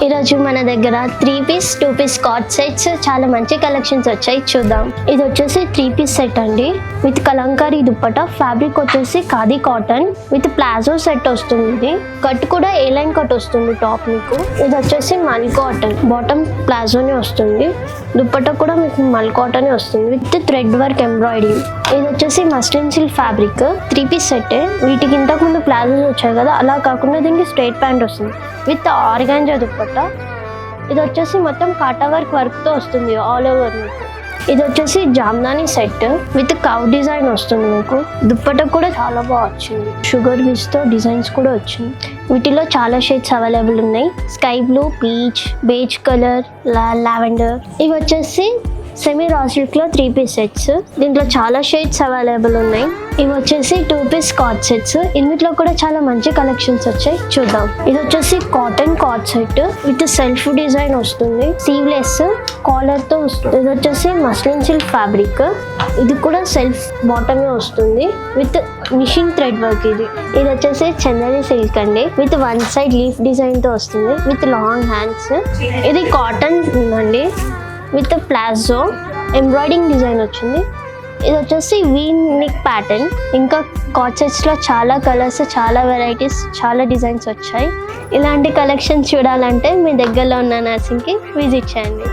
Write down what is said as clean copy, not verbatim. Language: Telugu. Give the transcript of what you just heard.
ఈరోజు మన దగ్గర 3 పీస్ 2 పీస్ కార్డ్ సెట్స్ చాలా మంచి కలెక్షన్స్ వచ్చాయి, చూద్దాం. ఇది వచ్చేసి 3 పీస్ సెట్ అండి, విత్ కలంకారీ దుప్పట. ఫ్యాబ్రిక్ వచ్చేసి khadi cotton with palazzo set వస్తుంది. ఇది కట్ కూడా ఏ లైన్ కట్ వస్తుంది టాప్ మీకు. ఇది వచ్చేసి మల్ కాటన్, బాటమ్ ప్లాజోనే వస్తుంది. దుప్పట కూడా మీకు మల్ కాటన్ వస్తుంది విత్ థ్రెడ్ వర్క్ ఎంబ్రాయిడరీ. ఇది వచ్చేసి muslin silk fabric 3 piece set. వీటికి ఇంతకు ముందు ప్లాజోస్ వచ్చాయి కదా, అలా కాకుండా దీనికి స్ట్రైట్ ప్యాంట్ వస్తుంది విత్ ఆర్గాంజా దుప్పట. ఇది వచ్చేసి మొత్తం కాటా వర్క్ తో వస్తుంది ఆల్ ఓవర్ మీకు. ఇది వచ్చేసి జామ్దాని సెట్ విత్ కవ్ డిజైన్ వస్తుంది మీకు. దుప్పట కూడా చాలా బాగా వచ్చింది, షుగర్ బీస్ తో డిజైన్స్ కూడా వచ్చింది. వీటిలో చాలా షేడ్స్ అవైలబుల్ ఉన్నాయి, sky blue, peach, beige colour, lavender. ఇవి వచ్చేసి సెమీ రా సిల్క్ లో 3 పీస్ సెట్స్. దీంట్లో చాలా షేడ్స్ అవైలబుల్ ఉన్నాయి. ఇవి వచ్చేసి 2 పీస్ కార్డ్ సెట్స్. ఇందులో కూడా చాలా మంచి కలెక్షన్స్ వచ్చాయి, చూద్దాం. ఇది వచ్చేసి cotton card set with self design వస్తుంది, సీవ్లెస్ కాలర్ తో వస్తుంది. ఇది వచ్చేసి మస్లిన్ సిల్క్ ఫ్యాబ్రిక్. ఇది కూడా సెల్ఫ్ బాటమే వస్తుంది విత్ మిషన్ థ్రెడ్ వర్క్. ఇది వచ్చేసి చందేరి సిల్క్ అండి, విత్ 1 సైడ్ లీఫ్ డిజైన్ తో వస్తుంది విత్ లాంగ్ హ్యాండ్స్. ఇది కాటన్ అండి విత్ ప్లాజో ఎంబ్రాయిడింగ్ డిజైన్ వచ్చింది. ఇది వచ్చేసి వీ నెక్ ప్యాటర్న్. ఇంకా కార్డ్ సెట్స్లో చాలా కలర్స్, చాలా వెరైటీస్, చాలా డిజైన్స్ వచ్చాయి. ఇలాంటి కలెక్షన్స్ చూడాలంటే మీ దగ్గరలో ఉన్న నర్సింగ్కి విజిట్ చేయండి.